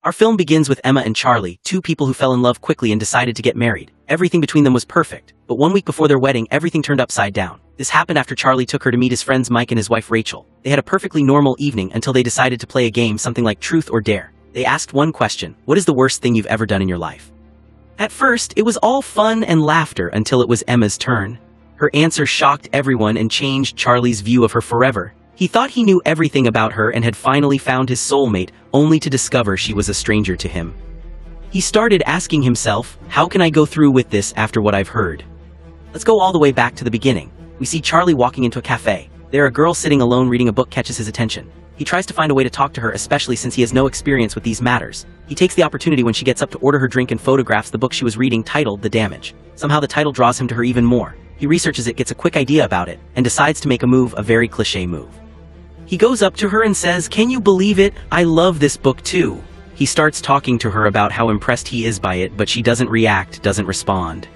Our film begins with Emma and Charlie, two people who fell in love quickly and decided to get married. Everything between them was perfect, but 1 week before their wedding, everything turned upside down. This happened after Charlie took her to meet his friends Mike and his wife Rachel. They had a perfectly normal evening until they decided to play a game, something like Truth or Dare. They asked one question: what is the worst thing you've ever done in your life? At first, it was all fun and laughter until it was Emma's turn. Her answer shocked everyone and changed Charlie's view of her forever. He thought he knew everything about her and had finally found his soulmate, only to discover she was a stranger to him. He started asking himself, how can I go through with this after what I've heard? Let's go all the way back to the beginning. We see Charlie walking into a cafe. There, a girl sitting alone reading a book catches his attention. He tries to find a way to talk to her, especially since he has no experience with these matters. He takes the opportunity when she gets up to order her drink and photographs the book she was reading titled The Damage. Somehow the title draws him to her even more. He researches it, gets a quick idea about it, and decides to make a move, a very cliché move. He goes up to her and says, "Can you believe it? I love this book too." He starts talking to her about how impressed he is by it, but she doesn't react, doesn't respond.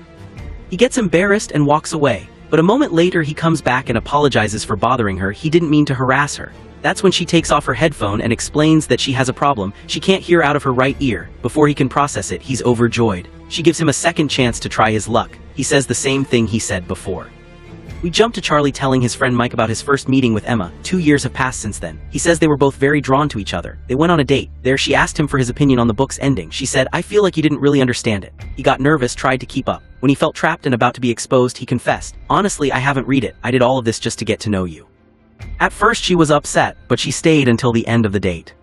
He gets embarrassed and walks away, but a moment later he comes back and apologizes for bothering her. He didn't mean to harass her. That's when she takes off her headphone and explains that she has a problem. She can't hear out of her right ear. Before he can process it, he's overjoyed. She gives him a second chance to try his luck. He says the same thing he said before. We jump to Charlie telling his friend Mike about his first meeting with Emma. 2 years have passed since then. He says they were both very drawn to each other. They went on a date. There she asked him for his opinion on the book's ending. She said, "I feel like you didn't really understand it." He got nervous, tried to keep up. When he felt trapped and about to be exposed, he confessed, "Honestly, I haven't read it. I did all of this just to get to know you." At first she was upset, but she stayed until the end of the date.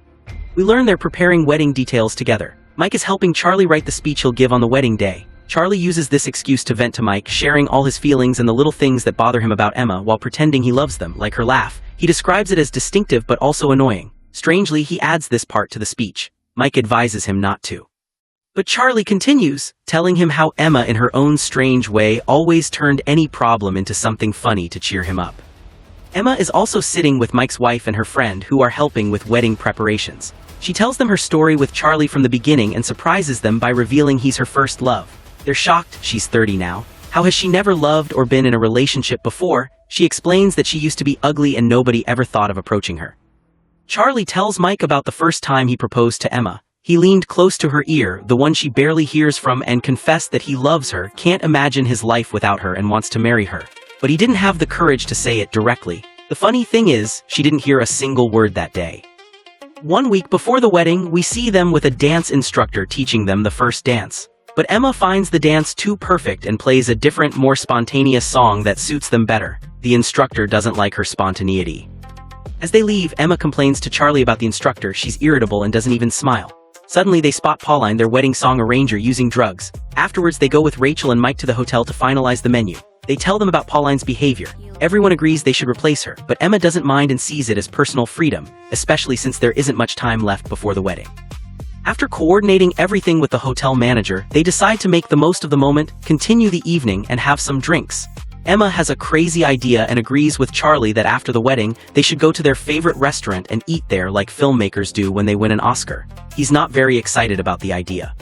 We learn they're preparing wedding details together. Mike is helping Charlie write the speech he'll give on the wedding day. Charlie uses this excuse to vent to Mike, sharing all his feelings and the little things that bother him about Emma while pretending he loves them, like her laugh. He describes it as distinctive but also annoying. Strangely, he adds this part to the speech. Mike advises him not to. But Charlie continues, telling him how Emma, in her own strange way, always turned any problem into something funny to cheer him up. Emma is also sitting with Mike's wife and her friend, who are helping with wedding preparations. She tells them her story with Charlie from the beginning and surprises them by revealing he's her first love. They're shocked. She's 30 now. How has she never loved or been in a relationship before? She explains that she used to be ugly and nobody ever thought of approaching her. Charlie tells Mike about the first time he proposed to Emma. He leaned close to her ear, the one she barely hears from, and confessed that he loves her, can't imagine his life without her, and wants to marry her. But he didn't have the courage to say it directly. The funny thing is, she didn't hear a single word that day. 1 week before the wedding, we see them with a dance instructor teaching them the first dance. But Emma finds the dance too perfect and plays a different, more spontaneous song that suits them better. The instructor doesn't like her spontaneity. As they leave, Emma complains to Charlie about the instructor. She's irritable and doesn't even smile. Suddenly they spot Pauline, their wedding song arranger, using drugs. Afterwards they go with Rachel and Mike to the hotel to finalize the menu. They tell them about Pauline's behavior. Everyone agrees they should replace her, but Emma doesn't mind and sees it as personal freedom, especially since there isn't much time left before the wedding. After coordinating everything with the hotel manager, they decide to make the most of the moment, continue the evening, and have some drinks. Emma has a crazy idea and agrees with Charlie that after the wedding, they should go to their favorite restaurant and eat there like filmmakers do when they win an Oscar. He's not very excited about the idea.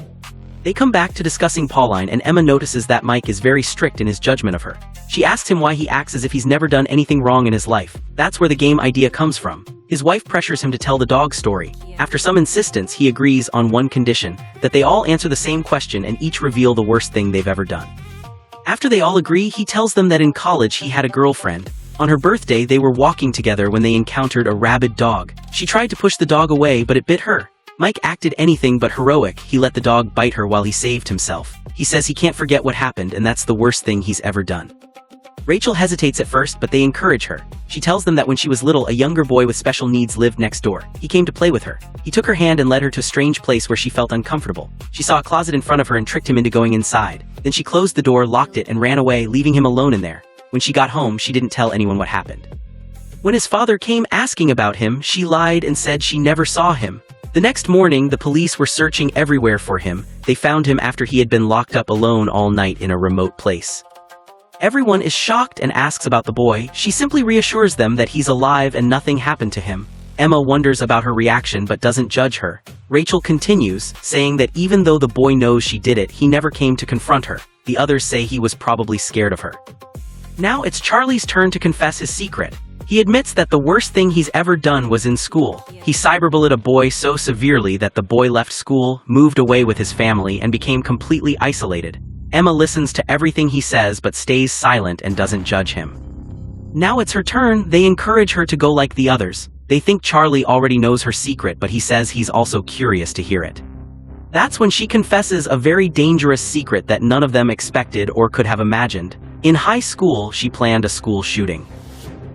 They come back to discussing Pauline, and Emma notices that Mike is very strict in his judgment of her. She asks him why he acts as if he's never done anything wrong in his life. That's where the game idea comes from. His wife pressures him to tell the dog story. After some insistence, he agrees on one condition, that they all answer the same question and each reveal the worst thing they've ever done. After they all agree, he tells them that in college he had a girlfriend. On her birthday, they were walking together when they encountered a rabid dog. She tried to push the dog away, but it bit her. Mike acted anything but heroic. He let the dog bite her while he saved himself. He says he can't forget what happened, and that's the worst thing he's ever done. Rachel hesitates at first, but they encourage her. She tells them that when she was little, a younger boy with special needs lived next door. He came to play with her. He took her hand and led her to a strange place where she felt uncomfortable. She saw a closet in front of her and tricked him into going inside. Then she closed the door, locked it, and ran away, leaving him alone in there. When she got home, she didn't tell anyone what happened. When his father came asking about him, she lied and said she never saw him. The next morning, the police were searching everywhere for him. They found him after he had been locked up alone all night in a remote place. Everyone is shocked and asks about the boy. She simply reassures them that he's alive and nothing happened to him. Emma wonders about her reaction but doesn't judge her. Rachel continues, saying that even though the boy knows she did it, he never came to confront her. The others say he was probably scared of her. Now it's Charlie's turn to confess his secret. He admits that the worst thing he's ever done was in school. He cyberbullied a boy so severely that the boy left school, moved away with his family, and became completely isolated. Emma listens to everything he says but stays silent and doesn't judge him. Now it's her turn. They encourage her to go like the others. They think Charlie already knows her secret, but he says he's also curious to hear it. That's when she confesses a very dangerous secret that none of them expected or could have imagined. In high school, she planned a school shooting.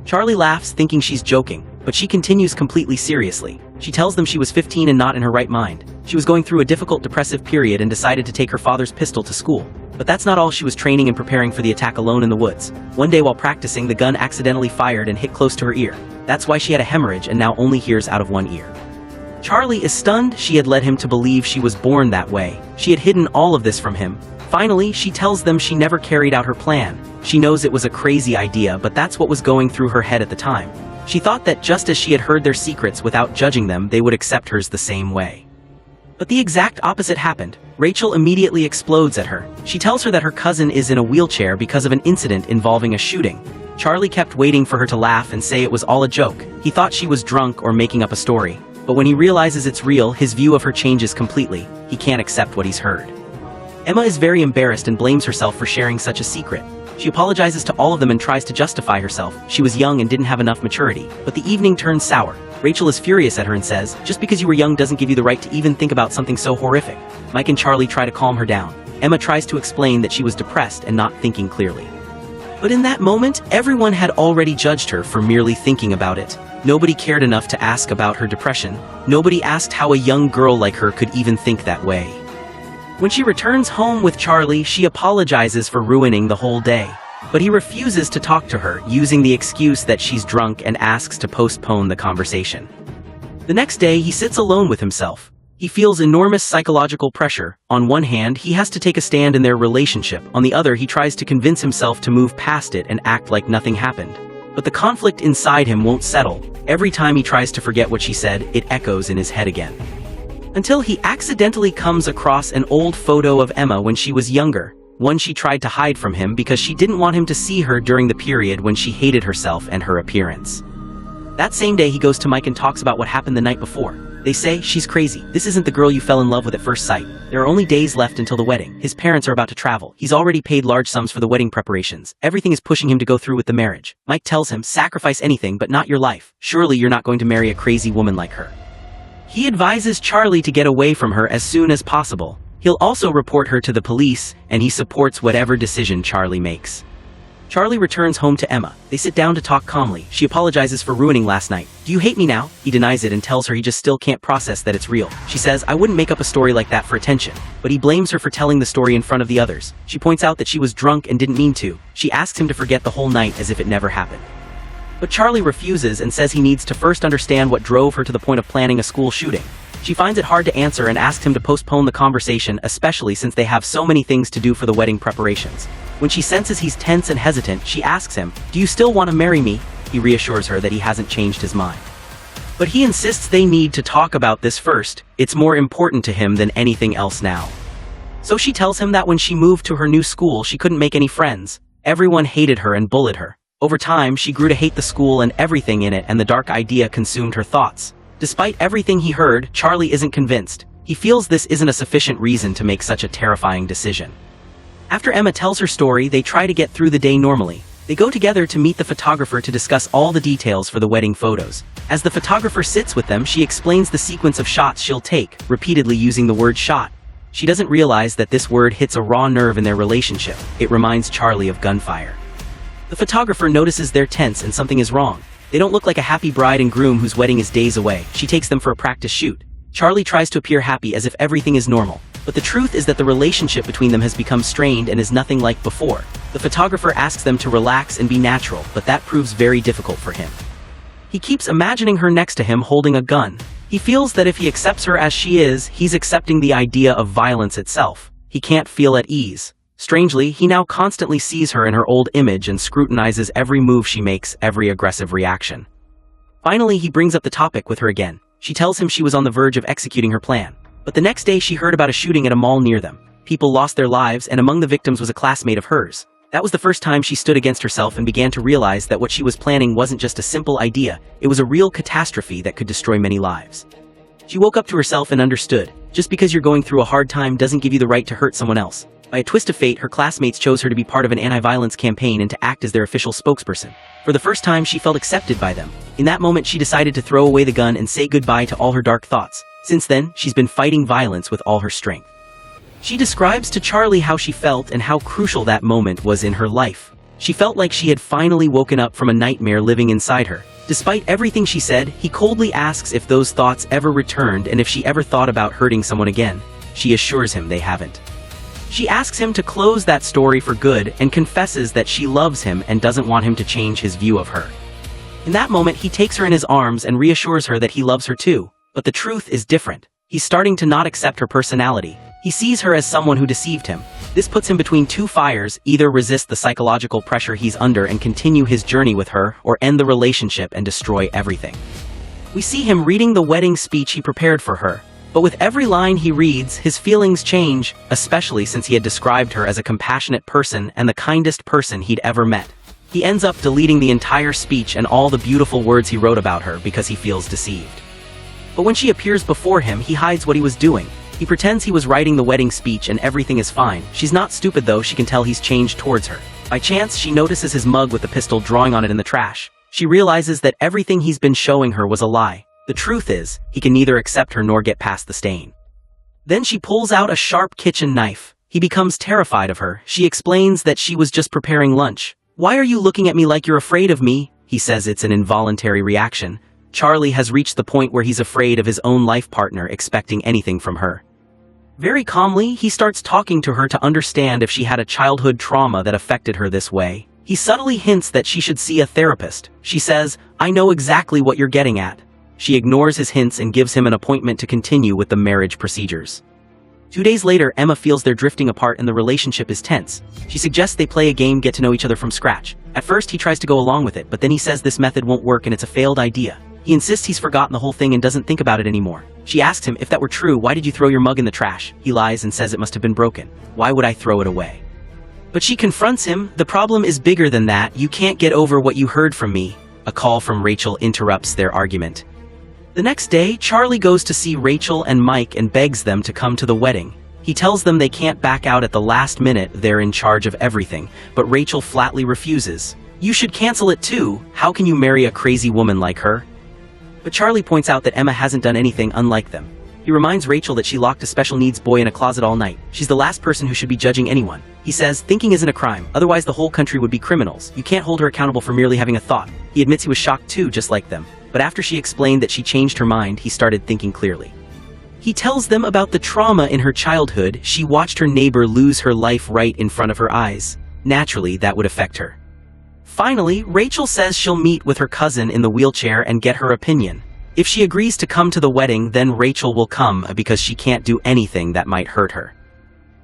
Charlie laughs, thinking she's joking, but she continues completely seriously. She tells them she was 15 and not in her right mind. She was going through a difficult depressive period and decided to take her father's pistol to school. But that's not all. She was training and preparing for the attack alone in the woods. One day while practicing, the gun accidentally fired and hit close to her ear. That's why she had a hemorrhage and now only hears out of one ear. Charlie is stunned. She had led him to believe she was born that way. She had hidden all of this from him. Finally, she tells them she never carried out her plan. She knows it was a crazy idea, but that's what was going through her head at the time. She thought that just as she had heard their secrets without judging them, they would accept hers the same way. But the exact opposite happened. Rachel immediately explodes at her. She tells her that her cousin is in a wheelchair because of an incident involving a shooting. Charlie kept waiting for her to laugh and say it was all a joke. He thought she was drunk or making up a story. But when he realizes it's real, his view of her changes completely. He can't accept what he's heard. Emma is very embarrassed and blames herself for sharing such a secret. She apologizes to all of them and tries to justify herself. She was young and didn't have enough maturity. But the evening turns sour. Rachel is furious at her and says, just because you were young doesn't give you the right to even think about something so horrific. Mike and Charlie try to calm her down. Emma tries to explain that she was depressed and not thinking clearly. But in that moment, everyone had already judged her for merely thinking about it. Nobody cared enough to ask about her depression. Nobody asked how a young girl like her could even think that way. When she returns home with Charlie, she apologizes for ruining the whole day. But he refuses to talk to her, using the excuse that she's drunk, and asks to postpone the conversation. The next day, he sits alone with himself. He feels enormous psychological pressure. On one hand, he has to take a stand in their relationship. On the other, he tries to convince himself to move past it and act like nothing happened. But the conflict inside him won't settle. Every time he tries to forget what she said, it echoes in his head again. Until he accidentally comes across an old photo of Emma when she was younger, one she tried to hide from him because she didn't want him to see her during the period when she hated herself and her appearance. That same day, he goes to Mike and talks about what happened the night before. They say, she's crazy. This isn't the girl you fell in love with at first sight. There are only days left until the wedding. His parents are about to travel. He's already paid large sums for the wedding preparations. Everything is pushing him to go through with the marriage. Mike tells him, sacrifice anything but not your life. Surely you're not going to marry a crazy woman like her. He advises Charlie to get away from her as soon as possible. He'll also report her to the police, and he supports whatever decision Charlie makes. Charlie returns home to Emma. They sit down to talk calmly. She apologizes for ruining last night. Do you hate me now? He denies it and tells her he just still can't process that it's real. She says, I wouldn't make up a story like that for attention. But he blames her for telling the story in front of the others. She points out that she was drunk and didn't mean to. She asks him to forget the whole night as if it never happened. But Charlie refuses and says he needs to first understand what drove her to the point of planning a school shooting. She finds it hard to answer and asks him to postpone the conversation, especially since they have so many things to do for the wedding preparations. When she senses he's tense and hesitant, she asks him, do you still want to marry me? He reassures her that he hasn't changed his mind. But he insists they need to talk about this first. It's more important to him than anything else now. So she tells him that when she moved to her new school, she couldn't make any friends. Everyone hated her and bullied her. Over time, she grew to hate the school and everything in it, and the dark idea consumed her thoughts. Despite everything he heard, Charlie isn't convinced. He feels this isn't a sufficient reason to make such a terrifying decision. After Emma tells her story, they try to get through the day normally. They go together to meet the photographer to discuss all the details for the wedding photos. As the photographer sits with them, she explains the sequence of shots she'll take, repeatedly using the word shot. She doesn't realize that this word hits a raw nerve in their relationship. It reminds Charlie of gunfire. The photographer notices they're tense and something is wrong. They don't look like a happy bride and groom whose wedding is days away. She takes them for a practice shoot. Charlie tries to appear happy as if everything is normal. But the truth is that the relationship between them has become strained and is nothing like before. The photographer asks them to relax and be natural, but that proves very difficult for him. He keeps imagining her next to him holding a gun. He feels that if he accepts her as she is, he's accepting the idea of violence itself. He can't feel at ease. Strangely, he now constantly sees her in her old image and scrutinizes every move she makes, every aggressive reaction. Finally, he brings up the topic with her again. She tells him she was on the verge of executing her plan. But the next day she heard about a shooting at a mall near them. People lost their lives, and among the victims was a classmate of hers. That was the first time she stood against herself and began to realize that what she was planning wasn't just a simple idea, it was a real catastrophe that could destroy many lives. She woke up to herself and understood, just because you're going through a hard time doesn't give you the right to hurt someone else. By a twist of fate, her classmates chose her to be part of an anti-violence campaign and to act as their official spokesperson. For the first time, she felt accepted by them. In that moment, she decided to throw away the gun and say goodbye to all her dark thoughts. Since then, she's been fighting violence with all her strength. She describes to Charlie how she felt and how crucial that moment was in her life. She felt like she had finally woken up from a nightmare living inside her. Despite everything she said, he coldly asks if those thoughts ever returned and if she ever thought about hurting someone again. She assures him they haven't. She asks him to close that story for good and confesses that she loves him and doesn't want him to change his view of her. In that moment, he takes her in his arms and reassures her that he loves her too. But the truth is different. He's starting to not accept her personality. He sees her as someone who deceived him. This puts him between two fires: either resist the psychological pressure he's under and continue his journey with her, or end the relationship and destroy everything. We see him reading the wedding speech he prepared for her. But with every line he reads, his feelings change, especially since he had described her as a compassionate person and the kindest person he'd ever met. He ends up deleting the entire speech and all the beautiful words he wrote about her because he feels deceived. But when she appears before him, he hides what he was doing. He pretends he was writing the wedding speech and everything is fine. She's not stupid though, she can tell he's changed towards her. By chance, she notices his mug with the pistol drawing on it in the trash. She realizes that everything he's been showing her was a lie. The truth is, he can neither accept her nor get past the stain. Then she pulls out a sharp kitchen knife. He becomes terrified of her. She explains that she was just preparing lunch. "Why are you looking at me like you're afraid of me?" He says it's an involuntary reaction. Charlie has reached the point where he's afraid of his own life partner expecting anything from her. Very calmly, he starts talking to her to understand if she had a childhood trauma that affected her this way. He subtly hints that she should see a therapist. She says, "I know exactly what you're getting at." She ignores his hints and gives him an appointment to continue with the marriage procedures. 2 days later, Emma feels they're drifting apart and the relationship is tense. She suggests they play a game, get to know each other from scratch. At first, he tries to go along with it, but then he says this method won't work and it's a failed idea. He insists he's forgotten the whole thing and doesn't think about it anymore. She asks him, "If that were true, why did you throw your mug in the trash?" He lies and says it must have been broken. "Why would I throw it away?" But she confronts him. "The problem is bigger than that. You can't get over what you heard from me." A call from Rachel interrupts their argument. The next day, Charlie goes to see Rachel and Mike and begs them to come to the wedding. He tells them they can't back out at the last minute, they're in charge of everything, but Rachel flatly refuses. "You should cancel it too. How can you marry a crazy woman like her?" But Charlie points out that Emma hasn't done anything unlike them. He reminds Rachel that she locked a special needs boy in a closet all night. She's the last person who should be judging anyone. He says, "Thinking isn't a crime, otherwise the whole country would be criminals. You can't hold her accountable for merely having a thought." He admits he was shocked too, just like them. But after she explained that she changed her mind, he started thinking clearly. He tells them about the trauma in her childhood. She watched her neighbor lose her life right in front of her eyes. Naturally, that would affect her. Finally, Rachel says she'll meet with her cousin in the wheelchair and get her opinion. If she agrees to come to the wedding, then Rachel will come because she can't do anything that might hurt her.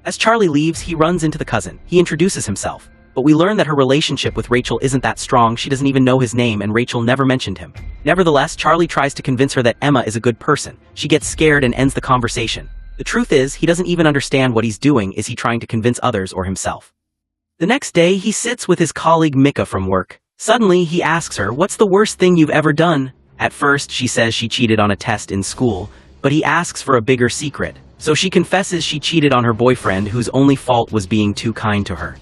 As Charlie leaves, he runs into the cousin. He introduces himself. But we learn that her relationship with Rachel isn't that strong. She doesn't even know his name and Rachel never mentioned him. Nevertheless, Charlie tries to convince her that Emma is a good person. She gets scared and ends the conversation. The truth is, he doesn't even understand what he's doing. Is he trying to convince others or himself? The next day, he sits with his colleague Mika from work. Suddenly, he asks her, "What's the worst thing you've ever done?" At first, she says she cheated on a test in school, but he asks for a bigger secret. So she confesses she cheated on her boyfriend, whose only fault was being too kind to her.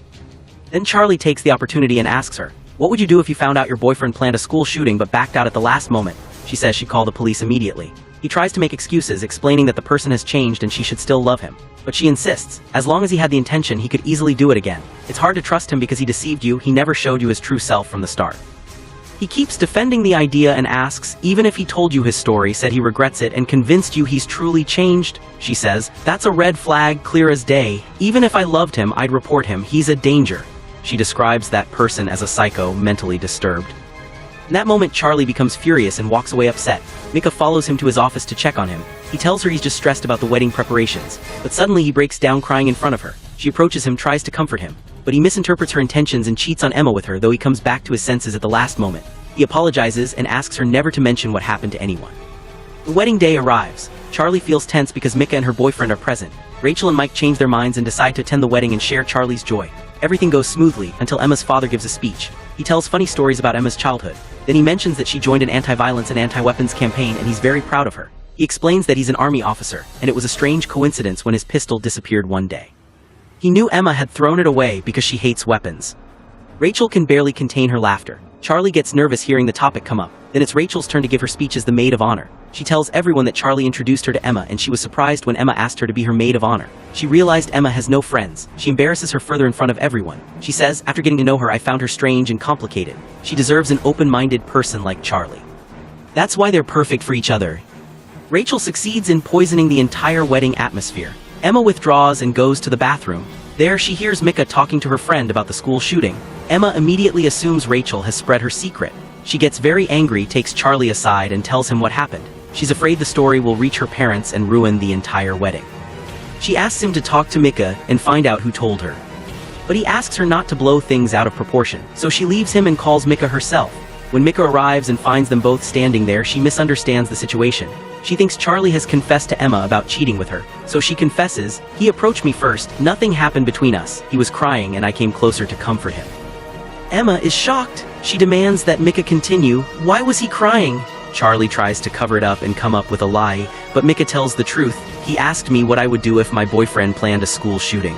Then Charlie takes the opportunity and asks her, "What would you do if you found out your boyfriend planned a school shooting but backed out at the last moment?" She says she'd call the police immediately. He tries to make excuses, explaining that the person has changed and she should still love him. But she insists, as long as he had the intention, he could easily do it again. It's hard to trust him because he deceived you. He never showed you his true self from the start. He keeps defending the idea and asks, "Even if he told you his story, said he regrets it, and convinced you he's truly changed?" She says, "That's a red flag, clear as day. Even if I loved him, I'd report him. He's a danger." She describes that person as a psycho, mentally disturbed. In that moment, Charlie becomes furious and walks away upset. Mika follows him to his office to check on him. He tells her he's just stressed about the wedding preparations. But suddenly he breaks down crying in front of her. She approaches him, tries to comfort him. But he misinterprets her intentions and cheats on Emma with her, though he comes back to his senses at the last moment. He apologizes and asks her never to mention what happened to anyone. The wedding day arrives. Charlie feels tense because Micah and her boyfriend are present. Rachel and Mike change their minds and decide to attend the wedding and share Charlie's joy. Everything goes smoothly until Emma's father gives a speech. He tells funny stories about Emma's childhood. Then he mentions that she joined an anti-violence and anti-weapons campaign and he's very proud of her. He explains that he's an army officer, and it was a strange coincidence when his pistol disappeared one day. He knew Emma had thrown it away because she hates weapons. Rachel can barely contain her laughter. Charlie gets nervous hearing the topic come up. Then it's Rachel's turn to give her speech as the maid of honor. She tells everyone that Charlie introduced her to Emma and she was surprised when Emma asked her to be her maid of honor. She realized Emma has no friends. She embarrasses her further in front of everyone. She says, after getting to know her, I found her strange and complicated. She deserves an open-minded person like Charlie. That's why they're perfect for each other. Rachel succeeds in poisoning the entire wedding atmosphere. Emma withdraws and goes to the bathroom. There she hears Micah talking to her friend about the school shooting. Emma immediately assumes Rachel has spread her secret. She gets very angry, takes Charlie aside and tells him what happened. She's afraid the story will reach her parents and ruin the entire wedding. She asks him to talk to Micah and find out who told her. But he asks her not to blow things out of proportion, so she leaves him and calls Micah herself. When Micah arrives and finds them both standing there, she misunderstands the situation. She thinks Charlie has confessed to Emma about cheating with her, so she confesses, "He approached me first, nothing happened between us, he was crying and I came closer to comfort him." Emma is shocked. She demands that Micah continue. Why was he crying? Charlie tries to cover it up and come up with a lie, but Micah tells the truth. He asked me what I would do if my boyfriend planned a school shooting.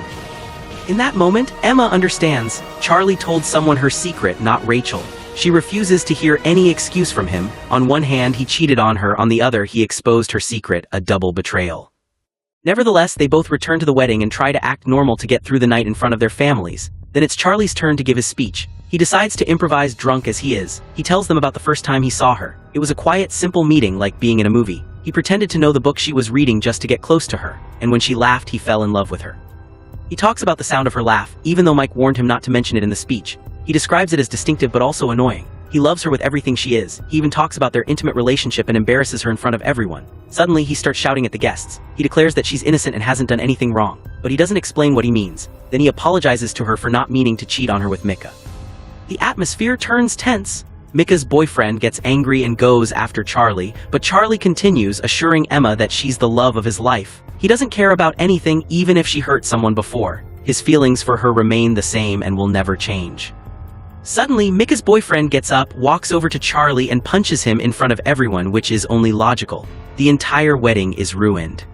In that moment, Emma understands. Charlie told someone her secret, not Rachel. She refuses to hear any excuse from him. On one hand, he cheated on her, on the other, he exposed her secret, a double betrayal. Nevertheless, they both return to the wedding and try to act normal to get through the night in front of their families. Then it's Charlie's turn to give his speech. He decides to improvise drunk as he is. He tells them about the first time he saw her. It was a quiet, simple meeting like being in a movie. He pretended to know the book she was reading just to get close to her, and when she laughed, he fell in love with her. He talks about the sound of her laugh, even though Mike warned him not to mention it in the speech. He describes it as distinctive but also annoying. He loves her with everything she is. He even talks about their intimate relationship and embarrasses her in front of everyone. Suddenly, he starts shouting at the guests. He declares that she's innocent and hasn't done anything wrong, but he doesn't explain what he means. Then he apologizes to her for not meaning to cheat on her with Micah. The atmosphere turns tense. Micah's boyfriend gets angry and goes after Charlie, but Charlie continues, assuring Emma that she's the love of his life. He doesn't care about anything, even if she hurt someone before. His feelings for her remain the same and will never change. Suddenly, Micah's boyfriend gets up, walks over to Charlie and punches him in front of everyone, which is only logical. The entire wedding is ruined.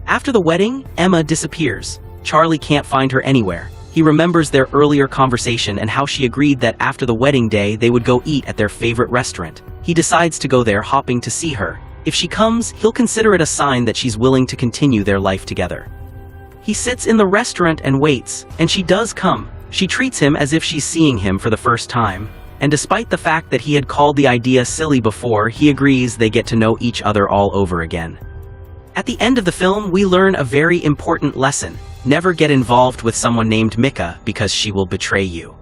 After the wedding, Emma disappears. Charlie can't find her anywhere. He remembers their earlier conversation and how she agreed that after the wedding day they would go eat at their favorite restaurant. He decides to go there, hoping to see her. If she comes, he'll consider it a sign that she's willing to continue their life together. He sits in the restaurant and waits, and she does come. She treats him as if she's seeing him for the first time. And despite the fact that he had called the idea silly before, he agrees they get to know each other all over again. At the end of the film, we learn a very important lesson. Never get involved with someone named Micah because she will betray you.